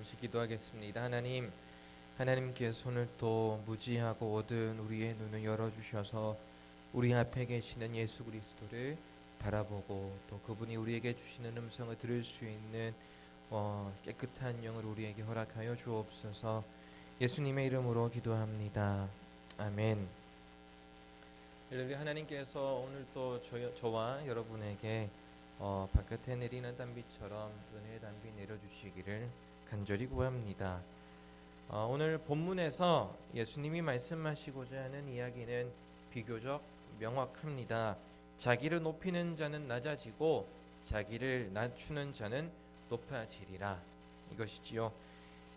같이 기도하겠습니다. 하나님께서 오늘 또 무지하고 어두운 우리의 눈을 열어주셔서 우리 앞에 계시는 예수 그리스도를 바라보고 또 그분이 우리에게 주시는 음성을 들을 수 있는 깨끗한 영을 우리에게 허락하여 주옵소서. 예수님의 이름으로 기도합니다. 아멘. 할렐루야. 하나님께서 오늘 또 저와 여러분에게 바깥에 내리는 단비처럼 은혜의 단비 내려주시기를 간절히 구합니다. 오늘 본문에서 예수님이 말씀하시고자 하는 이야기는 비교적 명확합니다. 자기를 높이는 자는 낮아지고 자기를 낮추는 자는 높아지리라. 이것이지요.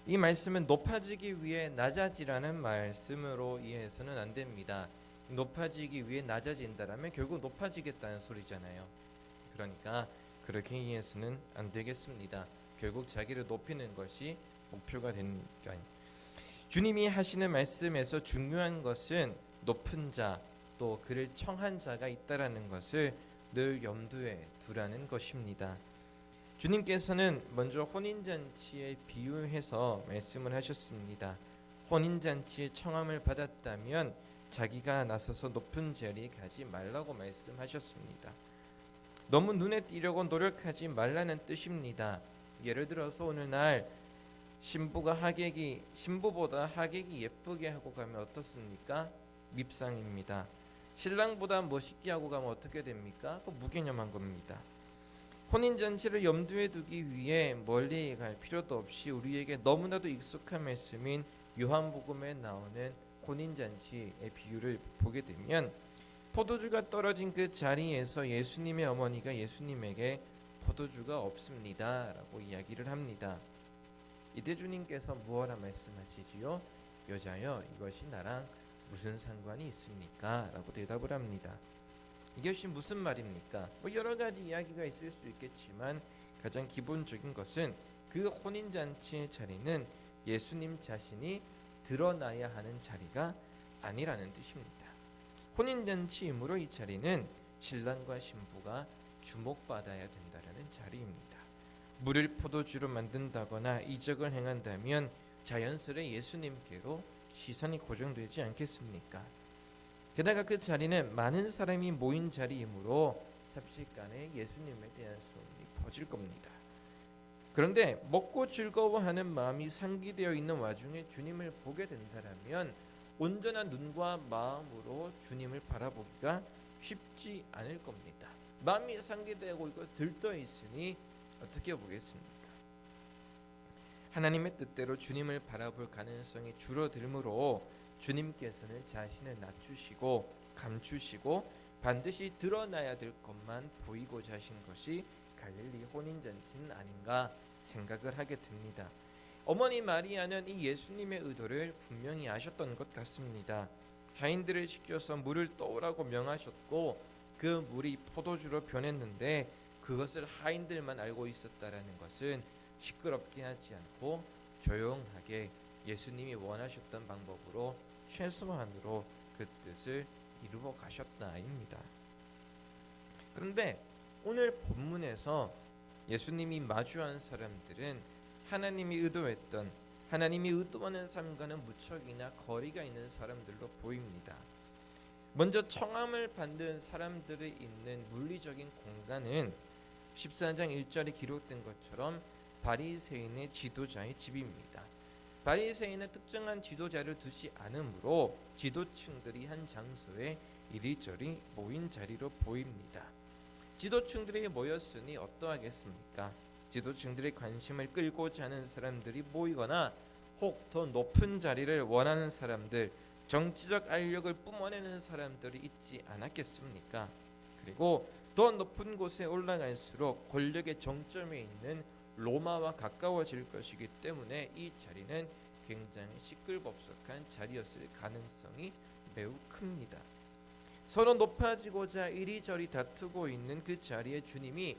이 말씀은 높아지기 위해 낮아지라는 말씀으로 이해해서는 안 됩니다. 높아지기 위해 낮아진다라면 결국 높아지겠다는 소리잖아요. 그러니까 그렇게 이해해서는 안 되겠습니다. 결국 자기를 높이는 것이 목표가 되니까. 주님이 하시는 말씀에서 중요한 것은 높은 자, 또 그를 청한 자가 있다라는 것을 늘 염두에 두라는 것입니다. 주님께서는 먼저 혼인잔치에 비유해서 말씀을 하셨습니다. 혼인잔치에 청함을 받았다면 자기가 나서서 높은 자리에 가지 말라고 말씀하셨습니다. 너무 눈에 띄려고 노력하지 말라는 뜻입니다. 예를 들어서 오늘날 신부보다 하객이 예쁘게 하고 가면 어떻습니까? 밉상입니다. 신랑보다 멋있게 하고 가면 어떻게 됩니까? 그 무개념한 겁니다. 혼인잔치를 염두에 두기 위해 멀리 갈 필요도 없이 우리에게 너무나도 익숙한 말씀인 요한복음에 나오는 혼인잔치의 비유를 보게 되면 포도주가 떨어진 그 자리에서 예수님의 어머니가 예수님에게 포도주가 없습니다 라고 이야기를 합니다. 이때 주님께서 무엇라 말씀하시지요? 여자여, 이것이 나랑 무슨 상관이 있습니까? 라고 대답을 합니다. 이것이 무슨 말입니까? 여러 가지 이야기가 있을 수 있겠지만 가장 기본적인 것은 그 혼인잔치의 자리는 예수님 자신이 드러나야 하는 자리가 아니라는 뜻입니다. 혼인잔치이므로 이 자리는 신랑과 신부가 주목받아야 된다는 자리입니다. 물을 포도주로 만든다거나 이적을 행한다면 자연스레 예수님께로 시선이 고정되지 않겠습니까? 게다가 그 자리는 많은 사람이 모인 자리이므로 삽시간에 예수님에 대한 소문이 퍼질 겁니다. 그런데 먹고 즐거워하는 마음이 상기되어 있는 와중에 주님을 보게 된다면 온전한 눈과 마음으로 주님을 바라보기가 쉽지 않을 겁니다. 마음이 상기되고 있고 들떠 있으니 어떻게 보겠습니까? 하나님의 뜻대로 주님을 바라볼 가능성이 줄어들므로 주님께서는 자신을 낮추시고 감추시고 반드시 드러나야 될 것만 보이고자 하신 것이 갈릴리 혼인잔치는 아닌가 생각을 하게 됩니다. 어머니 마리아는 이 예수님의 의도를 분명히 아셨던 것 같습니다. 하인들을 시켜서 물을 떠오라고 명하셨고 그 물이 포도주로 변했는데 그것을 하인들만 알고 있었다라는 것은 시끄럽게 하지 않고 조용하게 예수님이 원하셨던 방법으로 최소한으로 그 뜻을 이루어 가셨다입니다. 그런데 오늘 본문에서 예수님이 마주한 사람들은 하나님이 의도하는 삶과는 무척이나 거리가 있는 사람들로 보입니다. 먼저 청함을 받는 사람들이 있는 물리적인 공간은 14장 1절에 기록된 것처럼 바리새인의 지도자의 집입니다. 바리새인은 특정한 지도자를 두지 않으므로 지도층들이 한 장소에 이리저리 모인 자리로 보입니다. 지도층들이 모였으니 어떠하겠습니까? 지도층들의 관심을 끌고자 하는 사람들이 모이거나 혹 더 높은 자리를 원하는 사람들, 정치적 알력을 뿜어내는 사람들이 있지 않았겠습니까? 그리고 더 높은 곳에 올라갈수록 권력의 정점에 있는 로마와 가까워질 것이기 때문에 이 자리는 굉장히 시끌벅적한 자리였을 가능성이 매우 큽니다. 서로 높아지고자 이리저리 다투고 있는 그 자리에 주님이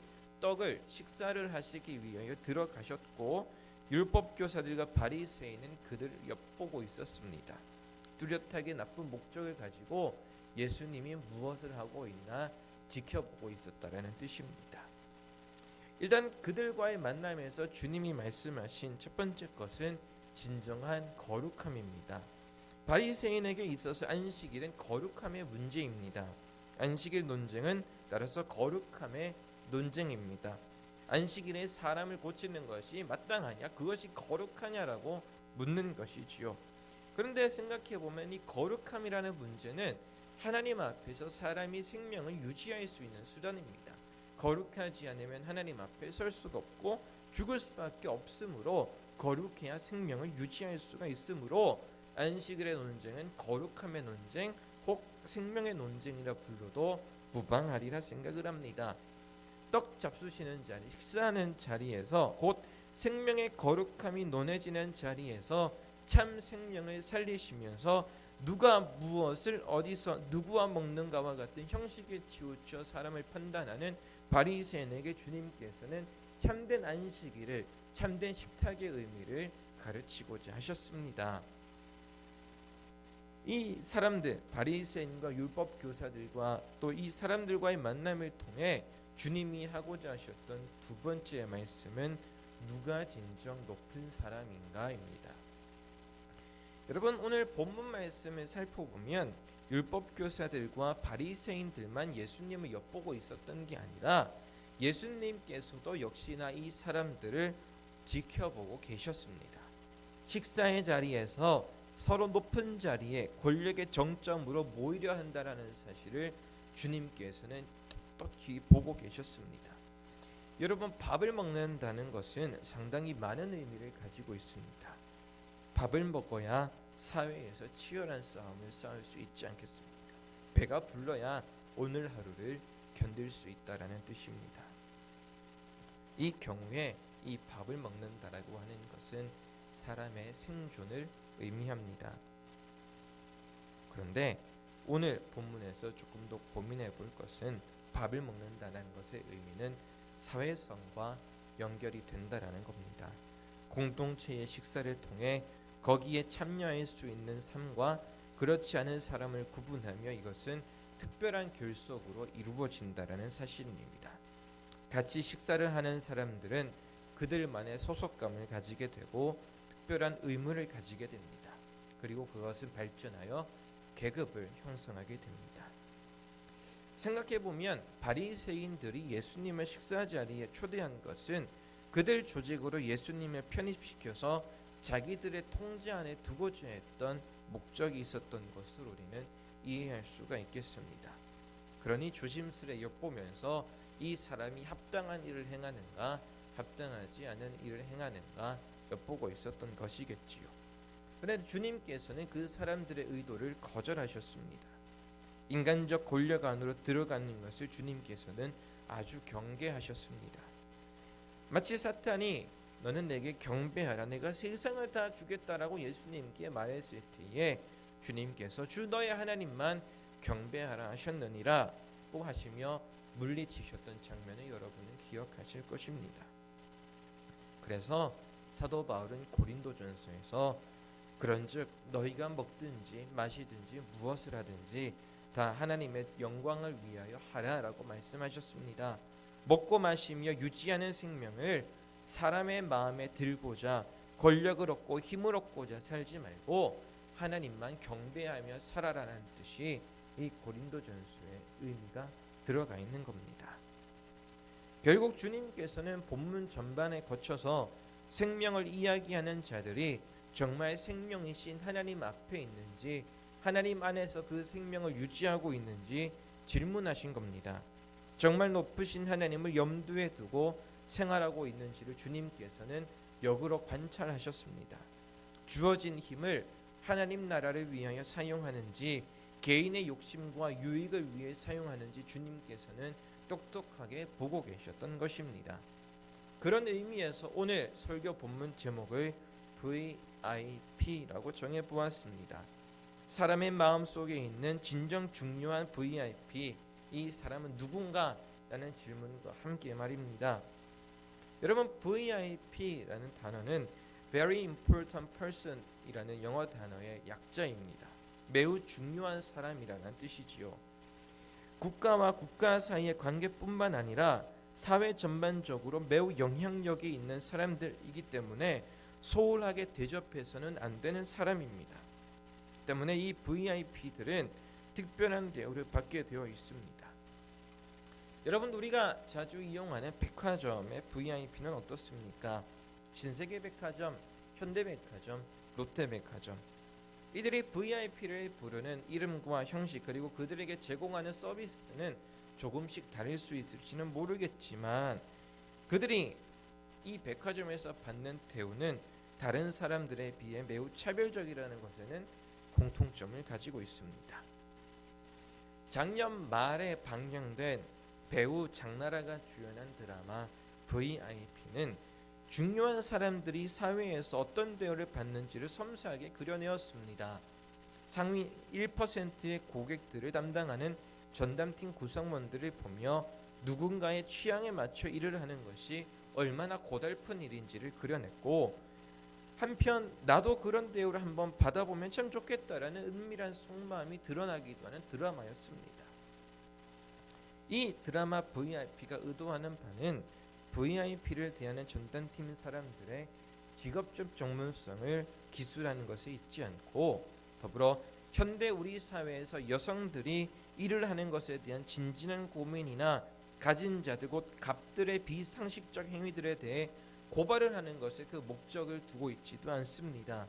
식사를 하시기 위하여 들어가셨고 율법 교사들과 바리새인은 그들을 엿보고 있었습니다. 뚜렷하게 나쁜 목적을 가지고 예수님이 무엇을 하고 있나 지켜보고 있었다라는 뜻입니다. 일단 그들과의 만남에서 주님이 말씀하신 첫 번째 것은 진정한 거룩함입니다. 바리새인에게 있어서 안식일은 거룩함의 문제입니다. 안식일 논쟁은 따라서 거룩함의 논쟁입니다. 안식일에 사람을 고치는 것이 마땅하냐, 그것이 거룩하냐라고 묻는 것이지요. 그런데 생각해 보면 이 거룩함이라는 문제는 하나님 앞에서 사람이 생명을 유지할 수 있는 수단입니다. 거룩하지 않으면 하나님 앞에 설 수가 없고 죽을 수밖에 없으므로 거룩해야 생명을 유지할 수가 있으므로 안식일의 논쟁은 거룩함의 논쟁, 혹 생명의 논쟁이라 불러도 무방하리라 생각을 합니다. 떡 잡수시는 자리, 식사하는 자리에서 곧 생명의 거룩함이 논해지는 자리에서 참 생명을 살리시면서 누가 무엇을 어디서 누구와 먹는가와 같은 형식에 치우쳐 사람을 판단하는 바리새인에게 주님께서는 참된 안식일을, 참된 식탁의 의미를 가르치고자 하셨습니다. 이 사람들, 바리새인과 율법 교사들과 또 이 사람들과의 만남을 통해 주님이 하고자 하셨던 두 번째 말씀은 누가 진정 높은 사람인가입니다. 여러분, 오늘 본문 말씀을 살펴보면 율법 교사들과 바리새인들만 예수님을 엿보고 있었던 게 아니라 예수님께서도 역시나 이 사람들을 지켜보고 계셨습니다. 식사의 자리에서 서로 높은 자리에 권력의 정점으로 모이려 한다라는 사실을 주님께서는 똑똑히 보고 계셨습니다. 여러분, 밥을 먹는다는 것은 상당히 많은 의미를 가지고 있습니다. 밥을 먹어야 사회에서 치열한 싸움을 싸울 수 있지 않겠습니까? 배가 불러야 오늘 하루를 견딜 수 있다라는 뜻입니다. 이 경우에 이 밥을 먹는다라고 하는 것은 사람의 생존을 의미합니다. 그런데 오늘 본문에서 조금 더 고민해 볼 것은 밥을 먹는다는 것의 의미는 사회성과 연결이 된다라는 겁니다. 공동체의 식사를 통해 거기에 참여할 수 있는 삶과 그렇지 않은 사람을 구분하며 이것은 특별한 결속으로 이루어진다라는 사실입니다. 같이 식사를 하는 사람들은 그들만의 소속감을 가지게 되고 특별한 의무를 가지게 됩니다. 그리고 그것은 발전하여 계급을 형성하게 됩니다. 생각해 보면 바리새인들이 예수님을 식사 자리에 초대한 것은 그들 조직으로 예수님을 편입시켜서 자기들의 통제 안에 두고자 했던 목적이 있었던 것을 우리는 이해할 수가 있겠습니다. 그러니 조심스레 엿보면서 이 사람이 합당한 일을 행하는가, 합당하지 않은 일을 행하는가 엿보고 있었던 것이겠지요. 그런데 주님께서는 그 사람들의 의도를 거절하셨습니다. 인간적 권력 안으로 들어가는 것을 주님께서는 아주 경계하셨습니다. 마치 사탄이 너는 내게 경배하라, 내가 세상을 다 주겠다라고 예수님께 말했을 때에 주님께서 주 너의 하나님만 경배하라 하셨느니라고 하시며 물리치셨던 장면을 여러분은 기억하실 것입니다. 그래서 사도 바울은 고린도전서에서 그런즉 너희가 먹든지 마시든지 무엇을 하든지 다 하나님의 영광을 위하여 하라라고 말씀하셨습니다. 먹고 마시며 유지하는 생명을 사람의 마음에 들고자 권력을 얻고 힘을 얻고자 살지 말고 하나님만 경배하며 살아라는 뜻이 이 고린도전서의 의미가 들어가 있는 겁니다. 결국 주님께서는 본문 전반에 거쳐서 생명을 이야기하는 자들이 정말 생명이신 하나님 앞에 있는지, 하나님 안에서 그 생명을 유지하고 있는지 질문하신 겁니다. 정말 높으신 하나님을 염두에 두고 생활하고 있는지를 주님께서는 역으로 관찰하셨습니다. 주어진 힘을 하나님 나라를 위하여 사용하는지 개인의 욕심과 유익을 위해 사용하는지 주님께서는 똑똑하게 보고 계셨던 것입니다. 그런 의미에서 오늘 설교 본문 제목을 VIP라고 정해보았습니다. 사람의 마음속에 있는 진정 중요한 VIP, 이 사람은 누군가? 라는 질문과 함께 말입니다. 여러분, VIP라는 단어는 Very Important Person 이라는 영어 단어의 약자입니다. 매우 중요한 사람이라는 뜻이지요. 국가와 국가 사이의 관계뿐만 아니라 사회 전반적으로 매우 영향력이 있는 사람들이기 때문에 소홀하게 대접해서는 안 되는 사람입니다. 때문에 이 VIP들은 특별한 대우를 받게 되어 있습니다. 여러분, 우리가 자주 이용하는 백화점의 VIP는 어떻습니까? 신세계백화점, 현대백화점, 롯데백화점. 이들이 VIP를 부르는 이름과 형식, 그리고 그들에게 제공하는 서비스는 조금씩 다를 수 있을지는 모르겠지만 그들이 이 백화점에서 받는 대우는 다른 사람들에 비해 매우 차별적이라는 것에는 공통점을 가지고 있습니다. 작년 말에 방영된 배우 장나라가 주연한 드라마 VIP는 중요한 사람들이 사회에서 어떤 대우를 받는지를 섬세하게 그려내었습니다. 상위 1%의 고객들을 담당하는 전담팀 구성원들을 보며 누군가의 취향에 맞춰 일을 하는 것이 얼마나 고달픈 일인지를 그려냈고, 한편 나도 그런 대우를 한번 받아보면 참 좋겠다라는 은밀한 속마음이 드러나기도 하는 드라마였습니다. 이 드라마 VIP가 의도하는 바는 VIP를 대하는 전담팀 사람들의 직업적 전문성을 기술하는 것에 있지 않고, 더불어 현대 우리 사회에서 여성들이 일을 하는 것에 대한 진지한 고민이나 가진 자들 곧 갑들의 비상식적 행위들에 대해 고발을 하는 것에 그 목적을 두고 있지도 않습니다.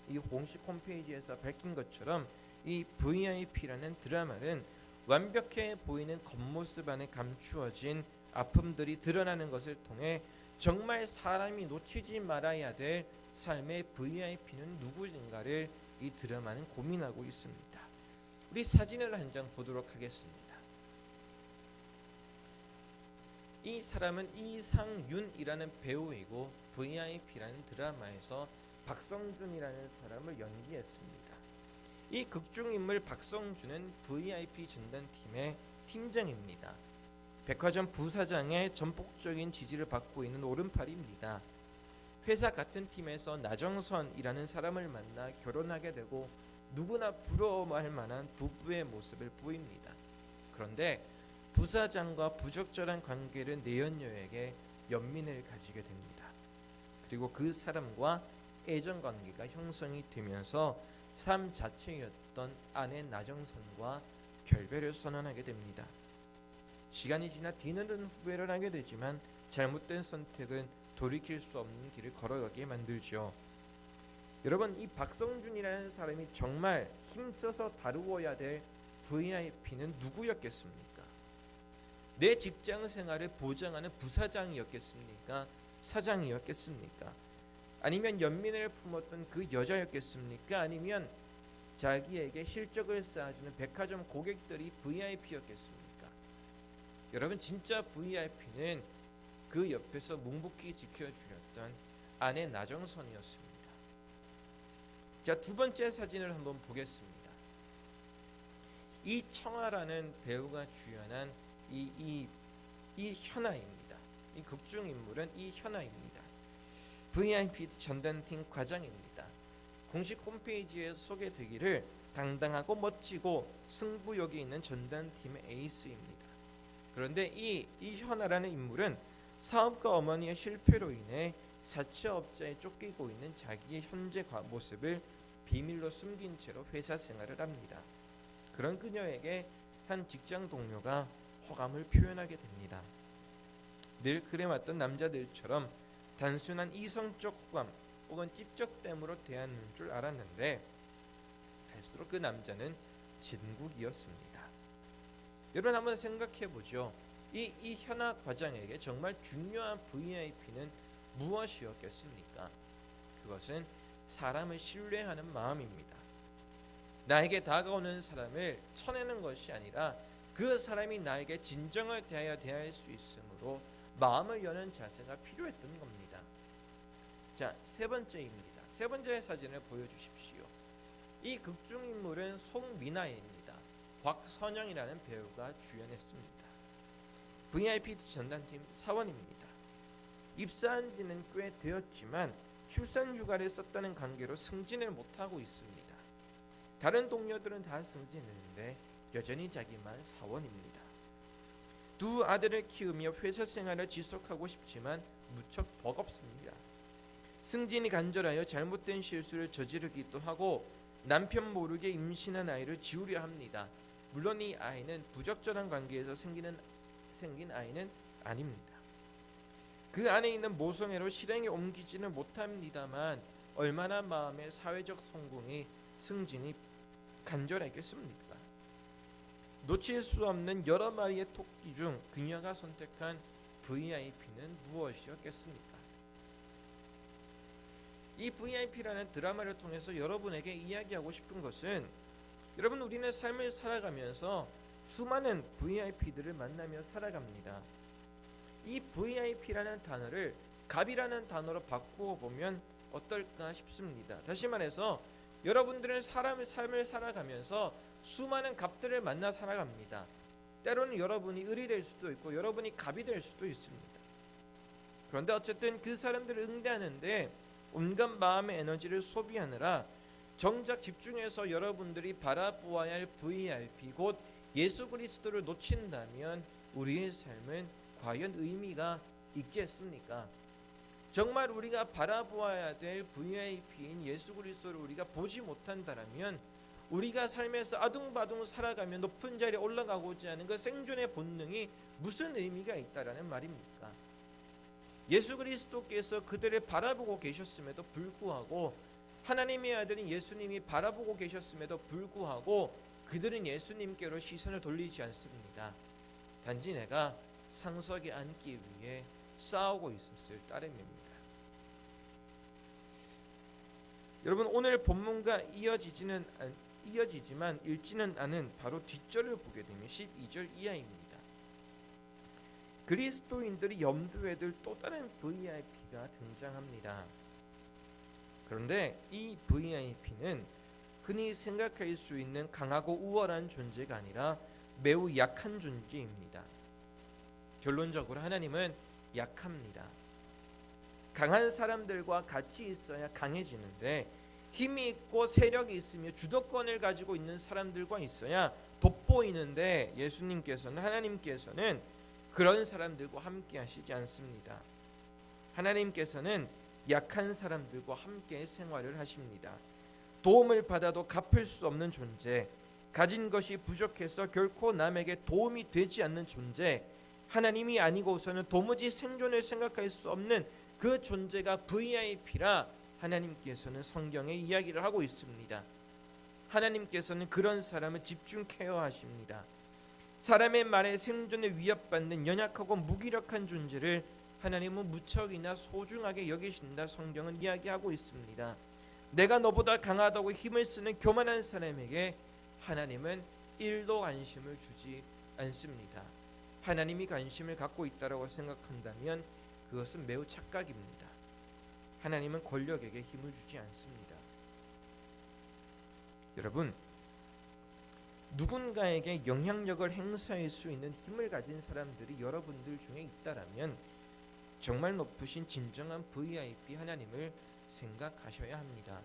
이 공식 홈페이지에서 밝힌 것처럼 이 VIP라는 드라마는 완벽해 보이는 겉모습 안에 감추어진 아픔들이 드러나는 것을 통해 정말 사람이 놓치지 말아야 될 삶의 VIP는 누구인가를 이 드라마는 고민하고 있습니다. 우리 사진을 한 장 보도록 하겠습니다. 이 사람은 이상윤이라는 배우이고 VIP라는 드라마에서 박성준이라는 사람을 연기했습니다. 이 극중인물 박성준은 VIP 전담팀의 팀장입니다. 백화점 부사장의 전폭적인 지지를 받고 있는 오른팔입니다. 회사 같은 팀에서 나정선이라는 사람을 만나 결혼하게 되고 누구나 부러워할 만한 부부의 모습을 보입니다. 그런데 부사장과 부적절한 관계를 내연녀에게 연민을 가지게 됩니다. 그리고 그 사람과 애정 관계가 형성이 되면서 삶 자체였던 아내 나정선과 결별을 선언하게 됩니다. 시간이 지나 뒤늦은 후회를 하게 되지만 잘못된 선택은 돌이킬 수 없는 길을 걸어가게 만들죠. 여러분, 이 박성준이라는 사람이 정말 힘써서 다루어야 될 VIP는 누구였겠습니까? 내 직장 생활을 보장하는 부사장이었겠습니까? 사장이었겠습니까? 아니면 연민을 품었던 그 여자였겠습니까? 아니면 자기에게 실적을 쌓아주는 백화점 고객들이 VIP였겠습니까? 여러분, 진짜 VIP는 그 옆에서 묵묵히 지켜주렸던 아내 나정선이었습니다. 자, 두 번째 사진을 한번 보겠습니다. 이청아라는 배우가 주연한 이 현아입니다. 이 극중 인물은 이 현아입니다. VIP 전담팀 과장입니다. 공식 홈페이지에 소개되기를 당당하고 멋지고 승부욕이 있는 전담팀의 에이스입니다. 그런데 이 현아라는 인물은 사업가 어머니의 실패로 인해 사채업자에 쫓기고 있는 자기의 현재 모습을 비밀로 숨긴 채로 회사 생활을 합니다. 그런 그녀에게 한 직장 동료가 호감을 표현하게 됩니다. 늘 그래왔던 남자들처럼 단순한 이성적 호감 혹은 찝적됨으로 대하는 줄 알았는데 갈수록 그 남자는 진국이었습니다. 여러분, 한번 생각해보죠. 이 현아 과장에게 정말 중요한 VIP는 무엇이었겠습니까? 그것은 사람을 신뢰하는 마음입니다. 나에게 다가오는 사람을 쳐내는 것이 아니라 그 사람이 나에게 진정을 대할 수 있으므로 마음을 여는 자세가 필요했던 겁니다. 자, 세 번째입니다. 세 번째 사진을 보여주십시오. 이 극중 인물은 송미나입니다. 곽선영이라는 배우가 주연했습니다. VIP 전담팀 사원입니다. 입사한 지는 꽤 되었지만 출산 휴가를 썼다는 관계로 승진을 못하고 있습니다. 다른 동료들은 다 승진했는데 여전히 자기만 사원입니다. 두 아들을 키우며 회사 생활을 지속하고 싶지만 무척 버겁습니다. 승진이 간절하여 잘못된 실수를 저지르기도 하고 남편 모르게 임신한 아이를 지우려 합니다. 물론 이 아이는 부적절한 관계에서 생긴 아이는 아닙니다. 그 안에 있는 모성애로 실행에 옮기지는 못합니다만 얼마나 마음의 사회적 성공이 승진이 간절하겠습니까? 놓칠 수 없는 여러 마리의 토끼 중 그녀가 선택한 VIP는 무엇이었겠습니까? 이 VIP라는 드라마를 통해서 여러분에게 이야기하고 싶은 것은, 여러분, 우리는 삶을 살아가면서 수많은 VIP들을 만나며 살아갑니다. 이 VIP라는 단어를 갑이라는 단어로 바꾸어 보면 어떨까 싶습니다. 다시 말해서 여러분들은 삶을 살아가면서 수많은 갑들을 만나 살아갑니다. 때로는 여러분이 을이 될 수도 있고 여러분이 갑이 될 수도 있습니다. 그런데 어쨌든 그 사람들을 응대하는데 온갖 마음의 에너지를 소비하느라 정작 집중해서 여러분들이 바라보아야 할 VIP 곧 예수 그리스도를 놓친다면 우리의 삶은 과연 의미가 있겠습니까? 정말 우리가 바라보아야 될 VIP인 예수 그리스도를 우리가 보지 못한다면 우리가 삶에서 아둥바둥 살아가며 높은 자리에 올라가고자 하는 그 생존의 본능이 무슨 의미가 있다라는 말입니까? 예수 그리스도께서 그들을 바라보고 계셨음에도 불구하고, 하나님의 아들인 예수님이 바라보고 계셨음에도 불구하고 그들은 예수님께로 시선을 돌리지 않습니다. 단지 내가 상석에 앉기 위해 싸우고 있었을 따름입니다. 여러분, 오늘 본문과 이어지지만 읽지는 않은 바로 뒷절을 보게 되면 12절 이하입니다. 그리스도인들이 염두에 둘 또 다른 VIP가 등장합니다. 그런데 이 VIP는 흔히 생각할 수 있는 강하고 우월한 존재가 아니라 매우 약한 존재입니다. 결론적으로 하나님은 약합니다. 강한 사람들과 같이 있어야 강해지는데 힘이 있고 세력이 있으며 주도권을 가지고 있는 사람들과 있어야 돋보이는데 하나님께서는 그런 사람들과 함께 하시지 않습니다. 하나님께서는 약한 사람들과 함께 생활을 하십니다. 도움을 받아도 갚을 수 없는 존재, 가진 것이 부족해서 결코 남에게 도움이 되지 않는 존재, 하나님이 아니고서는 도무지 생존을 생각할 수 없는 그 존재가 VIP라 하나님께서는 성경에 이야기를 하고 있습니다. 하나님께서는 그런 사람을 집중 케어하십니다. 사람의 말에 생존에 위협받는 연약하고 무기력한 존재를 하나님은 무척이나 소중하게 여기신다 성경은 이야기하고 있습니다. 내가 너보다 강하다고 힘을 쓰는 교만한 사람에게 하나님은 1도 관심을 주지 않습니다. 하나님이 관심을 갖고 있다고 생각한다면 그것은 매우 착각입니다. 하나님은 권력에게 힘을 주지 않습니다. 여러분, 누군가에게 영향력을 행사할 수 있는 힘을 가진 사람들이 여러분들 중에 있다라면 정말 높으신 진정한 VIP 하나님을 생각하셔야 합니다.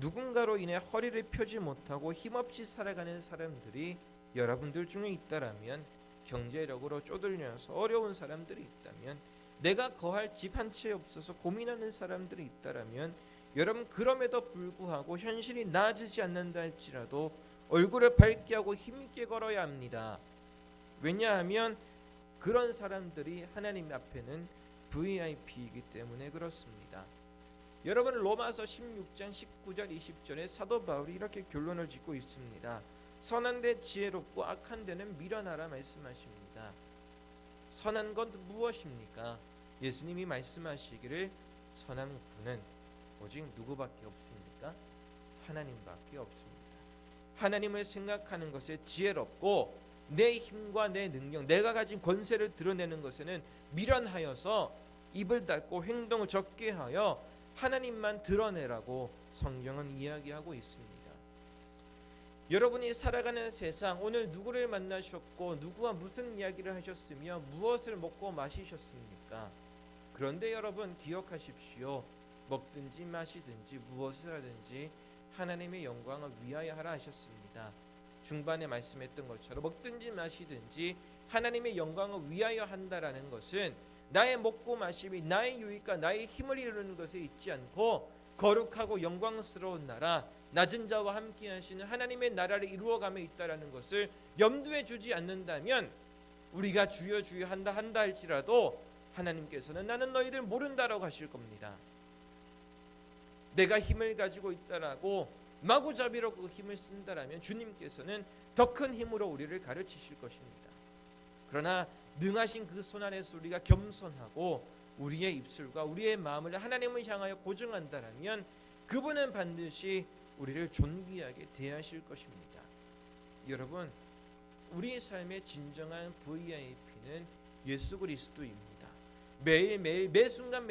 누군가로 인해 허리를 펴지 못하고 힘없이 살아가는 사람들이 여러분들 중에 있다라면, 경제력으로 쪼들려서 어려운 사람들이 있다면, 내가 거할 집 한 채 없어서 고민하는 사람들이 있다라면, 여러분, 그럼에도 불구하고 현실이 나아지지 않는다 할지라도 얼굴을 밝게 하고 힘있게 걸어야 합니다. 왜냐하면 그런 사람들이 하나님 앞에는 VIP이기 때문에 그렇습니다. 여러분, 로마서 16장 19절 20절에 사도 바울이 이렇게 결론을 짓고 있습니다. 선한 데 지혜롭고 악한 데는 미련하라 말씀하십니다. 선한 것 무엇입니까? 예수님이 말씀하시기를 선한 분은 오직 누구밖에 없습니까? 하나님밖에 없습니다. 하나님을 생각하는 것에 지혜롭고 내 힘과 내 능력, 내가 가진 권세를 드러내는 것에는 미련하여서 입을 닫고 행동을 적게 하여 하나님만 드러내라고 성경은 이야기하고 있습니다. 여러분이 살아가는 세상, 오늘 누구를 만나셨고 누구와 무슨 이야기를 하셨으며 무엇을 먹고 마시셨습니까? 그런데 여러분, 기억하십시오. 먹든지 마시든지 무엇을 하든지 하나님의 영광을 위하여 하라 하셨습니다. 중반에 말씀했던 것처럼 먹든지 마시든지 하나님의 영광을 위하여 한다라는 것은 나의 먹고 마심이 나의 유익과 나의 힘을 이루는 것에 있지 않고 거룩하고 영광스러운 나라, 낮은 자와 함께 하시는 하나님의 나라를 이루어가며 있다라는 것을 염두에 두지 않는다면 우리가 주여 주여 한다 할지라도 하나님께서는 나는 너희들 모른다라고 하실 겁니다. 내가 힘을 가지고 있다라고 마구잡이로 그 힘을 쓴다라면 주님께서는 더 큰 힘으로 우리를 가르치실 것입니다. 그러나 능하신 그 손 안에서 우리가 겸손하고 우리의 입술과 우리의 마음을 하나님을 향하여 고정한다라면 그분은 반드시 우리를 존귀하게 대하실 것입니다. 여러분, 우리 삶의 진정한 VIP는 예수 그리스도입니다. 매일매일 매순간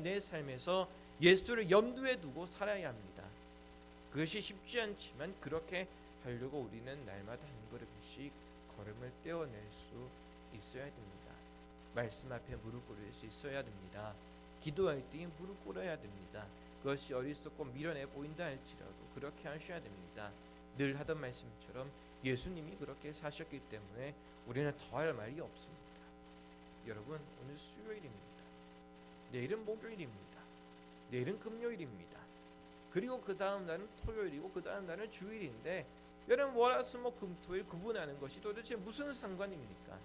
내 삶에서 예수를 염두에 두고 살아야 합니다. 그것이 쉽지 않지만 그렇게 하려고 우리는 날마다 한 걸음씩 걸음을 떼어낼 수 있어야 됩니다. 말씀 앞에 무릎 꿇을 수 있어야 됩니다. 기도할 때 무릎 꿇어야 됩니다. 그것이 어리석고 미련해 보인다 할지라도 그렇게 하셔야 됩니다. 늘 하던 말씀처럼 예수님이 그렇게 사셨기 때문에 우리는 더할 말이 없습니다. 여러분, 오늘 수요일입니다. 내일은 목요일입니다. 내일은 금요일입니다. 그리고 그 다음 날은 토요일이고 그 다음 날은 주일인데 여러분, 월화수목금토일 구분하는 것이 도대체 무슨 상관입니까?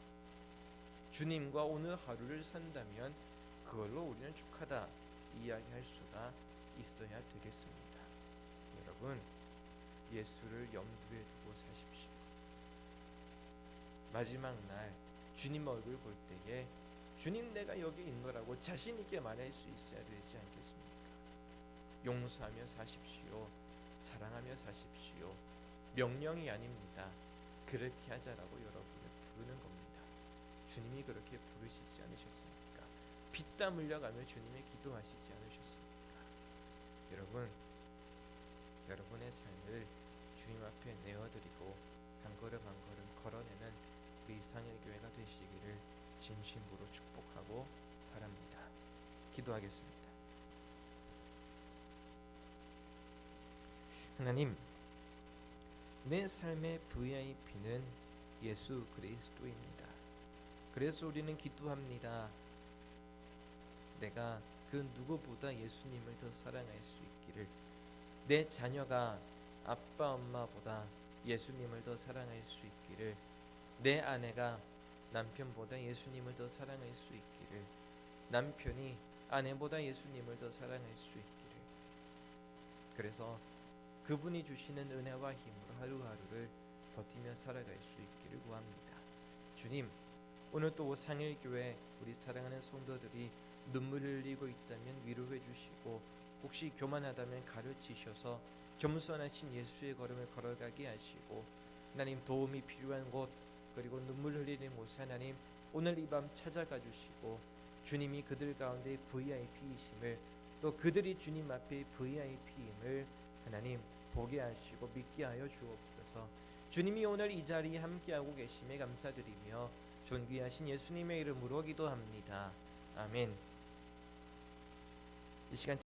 주님과 오늘 하루를 산다면 그걸로 우리는 족하다 이야기할 수가 있어야 되겠습니다. 여러분, 예수를 염두에 두고 사십시오. 마지막 날 주님 얼굴 볼 때에 주님 내가 여기 있노라고 자신 있게 말할 수 있어야 되지 않겠습니까? 용서하며 사십시오. 사랑하며 사십시오. 명령이 아닙니다. 그렇게 하자라고 여러분을 부르는 겁니다. 주님이 그렇게 부르시지 않으셨습니까? 피땀 흘려가며 주님의 기도하시지 않으셨습니까? 여러분, 여러분의 삶을 주님 앞에 내어드리고 한 걸음 한 걸음 걸어내는 그 이상의 교회가 되시기를 진심으로 축복하고 바랍니다. 기도하겠습니다. 하나님, 내 삶의 VIP는 예수 그리스도입니다. 그래서 우리는 기도합니다. 내가 그 누구보다 예수님을 더 사랑할 수 있기를, 내 자녀가 아빠 엄마보다 예수님을 더 사랑할 수 있기를, 내 아내가 남편보다 예수님을 더 사랑할 수 있기를, 남편이 아내보다 예수님을 더 사랑할 수 있기를, 그래서 그분이 주시는 은혜와 힘으로 하루하루를 버티며 살아갈 수 있기를 구합니다. 주님, 오늘 또 오상일교회 우리 사랑하는 성도들이 눈물을 흘리고 있다면 위로해 주시고, 혹시 교만하다면 가르치셔서 겸손하신 예수의 걸음을 걸어가게 하시고, 하나님 도움이 필요한 곳 그리고 눈물 흘리는 곳에 하나님 오늘 이 밤 찾아가 주시고, 주님이 그들 가운데 VIP이심을, 또 그들이 주님 앞에 VIP임을 하나님 보게 하시고 믿게 하여 주옵소서. 주님이 오늘 이 자리에 함께하고 계심에 감사드리며 존귀하신 예수님의 이름으로 기도합니다. 아멘. 이 시간